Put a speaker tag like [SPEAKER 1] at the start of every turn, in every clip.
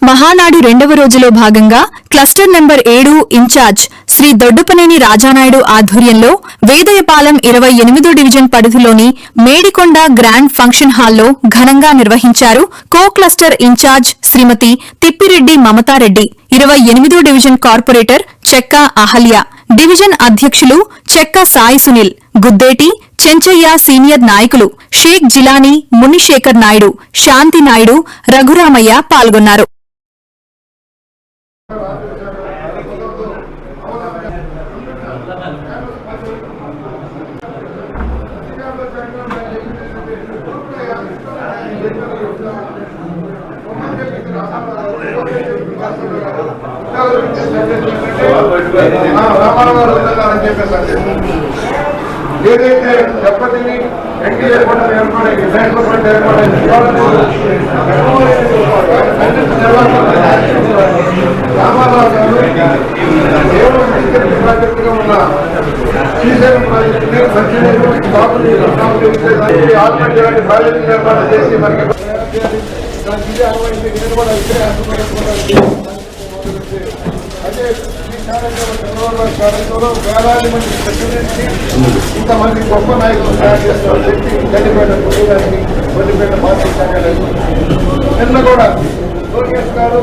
[SPEAKER 1] మహానాడు రెండవ రోజులో భాగంగా cluster number 7 incharge Shri Doddupaneni Rajanayudu ఆధ్వర్యంలో వేదయపాలెం 28వ డివిజన్ పరిధిలోని మేడికొండ గ్రాండ్ ఫంక్షన్ హాల్లో ఘనంగా నిర్వహించారు. కో క్లస్టర్ ఇన్ఛార్జ్ శ్రీమతి తిప్పిరెడ్డి మమతారెడ్డి, 28వ డివిజన్ కార్పొరేటర్ చెక్క అహల్య, డివిజన్ అధ్యక్షులు చెక్క సాయి సునీల్, గుద్దేటి చెంచయ్య సీనియర్ నాయకులు షేక్ జిలానీ, మునిశేఖర్ నాయుడు, శాంతి నాయుడు, రఘురామయ్య పాల్గొన్నారు.
[SPEAKER 2] ఏదైతే చెప్పటిని ఎన్టీఏ ఫండ్ ఏర్పడింది, నేషనల్ ఫండ్ ఏర్పడింది, రామారావు గారు ప్రాజెక్టుగా ఉన్న శ్రీశైలం ప్రాజెక్టుని మంచినీరు ఆత్మహత్య ప్రాజెక్టు నిర్మాణం చేసి మనకి అదే వేలాది మంది ప్రజలకి ఇంతమంది గొప్ప నాయకులు తయారు చేస్తామని చెప్పి గడ్డిపేట గారికి గడ్డిపేట పార్టీ శాఖలేదు. నిన్న కూడా లోకేష్ గారు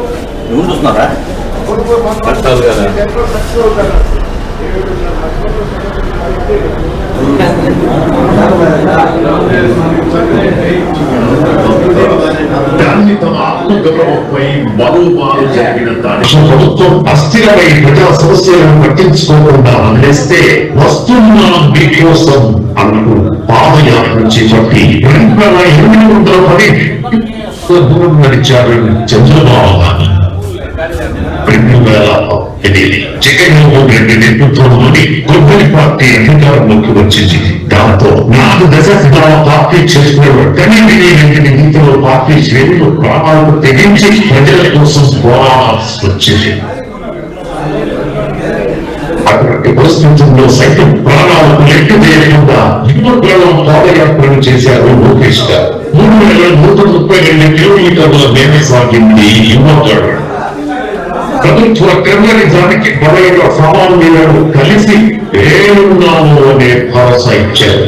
[SPEAKER 3] దాన్ని తమ ఆత్మగౌరవంపై మరోమారు జరిగిన ప్రభుత్వం అస్థిరమై ప్రజా సమస్యలను పట్టించుకోకుండా వదిలేస్తే వస్తున్నాం మీకోసం అంటూ పాదయాత్ర చేపట్టి 810 నడిచారు చంద్రబాబు గారు. 2008 జగన్మోహన్ రెడ్డి నేతృత్వంలోని కొబ్బరి పార్టీ అధికారంలోకి వచ్చింది. దాంతో 4 దశాబ్దాల పార్టీ చేసిన నీతిలో పార్టీ శ్రేణులు ప్రాణాలకు తెగించి ప్రజల కోసం పోరాడాల్సి వచ్చింది. అటువంటి పరిస్థితుల్లో సైతం ప్రాణాలకు లెక్క చేయకుండా యువకులను పాదయాత్రలు చేశారు లోకేష్ గారు. 3132 కిలోమీటర్ల మేర సాగింది యువకుడు. ప్రభుత్వ క్రమనిజానికి పదవిలో సామాన్యులను కలిసి ఏమున్నాము అనే భరోసా ఇచ్చారు.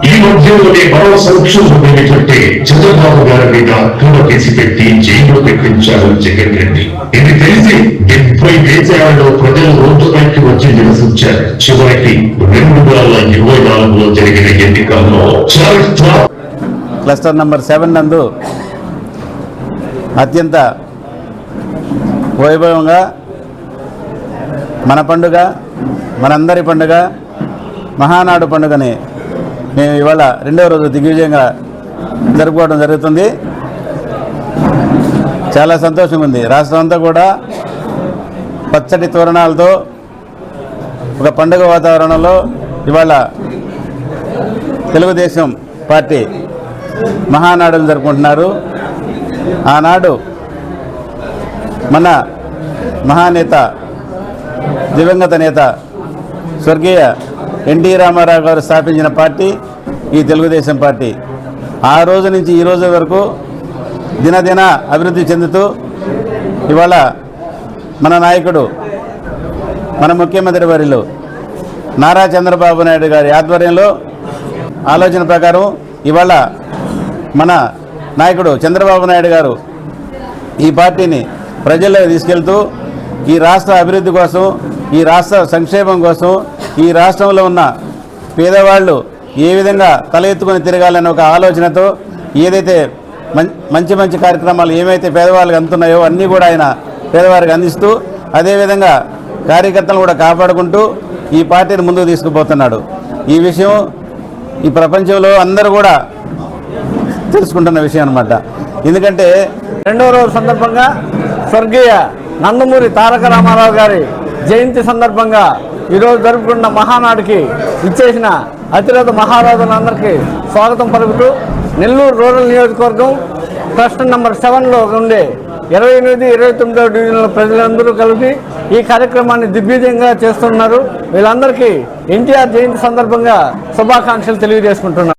[SPEAKER 3] ఈ మధ్యలోనే మరో సంక్షోభం ఏమిటంటే చంద్రబాబు గారి మీద అక్కువ కేసి పెట్టి జైల్లో పెట్టించారు జగన్ రెడ్డి. ఇది తెలిసి 70 దేశాలలో ప్రజలు రోడ్డుపైకి వచ్చి నిరసించారు. చివరికి 2024లో జరిగిన ఎన్నికల్లో
[SPEAKER 4] క్లస్టర్ నంబర్ 7 నందు అత్యంత వైభవంగా మన పండుగ, మనందరి పండుగ మహానాడు పండుగని మేము ఇవాళ రెండవ రోజు దిగ్విజయంగా జరుపుకోవడం జరుగుతుంది. చాలా సంతోషంగా ఉంది. రాష్ట్రం అంతా కూడా పచ్చటి తోరణాలతో ఒక పండుగ వాతావరణంలో ఇవాళ తెలుగుదేశం పార్టీ మహానాడును జరుపుకుంటున్నారు. ఆనాడు మన మహానేత దివంగత నేత స్వర్గీయ ఎన్టీ రామారావు గారు స్థాపించిన పార్టీ ఈ తెలుగుదేశం పార్టీ. ఆ రోజు నుంచి ఈ రోజు వరకు దినదిన అభివృద్ధి చెందుతూ ఇవాళ మన నాయకుడు, మన ముఖ్యమంత్రి వర్యులు నారా చంద్రబాబు నాయుడు గారి ఆధ్వర్యంలో ఆలోచన ప్రకారం ఇవాళ మన నాయకుడు చంద్రబాబు నాయుడు గారు ఈ పార్టీని ప్రజల్లోకి తీసుకెళ్తూ ఈ రాష్ట్ర అభివృద్ధి కోసం, ఈ రాష్ట్ర సంక్షేమం కోసం, ఈ రాష్ట్రంలో ఉన్న పేదవాళ్ళు ఏ విధంగా తల ఎత్తుకొని తిరగాలనే ఒక ఆలోచనతో ఏదైతే మంచి మంచి కార్యక్రమాలు ఏమైతే పేదవాళ్ళకి అందుతున్నాయో అన్నీ కూడా ఆయన పేదవారికి అందిస్తూ అదేవిధంగా కార్యకర్తలను కూడా కాపాడుకుంటూ ఈ పార్టీని ముందుకు తీసుకుపోతున్నాడు. ఈ విషయం ఈ ప్రపంచంలో అందరూ కూడా తెలుసుకుంటున్న విషయం అన్నమాట. ఎందుకంటే
[SPEAKER 5] రెండవ రోజు సందర్భంగా స్వర్గీయ నందమూరి తారక రామారావు గారి జయంతి సందర్భంగా ఈరోజు జరుపుకున్న మహానాడుకి ఇచ్చేసిన అతిరథ మహారాజులందరికీ స్వాగతం పలుకుతూ నెల్లూరు రూరల్ నియోజకవర్గం క్లస్టర్ నెంబర్ 7లో ఉండే 28, 29వ డివిజన్ల ప్రజలందరూ కలిపి ఈ కార్యక్రమాన్ని దిగ్విజయంగా చేస్తున్నారు. వీళ్ళందరికీ ఎన్టీఆర్ జయంతి సందర్భంగా శుభాకాంక్షలు తెలియజేసుకుంటున్నారు.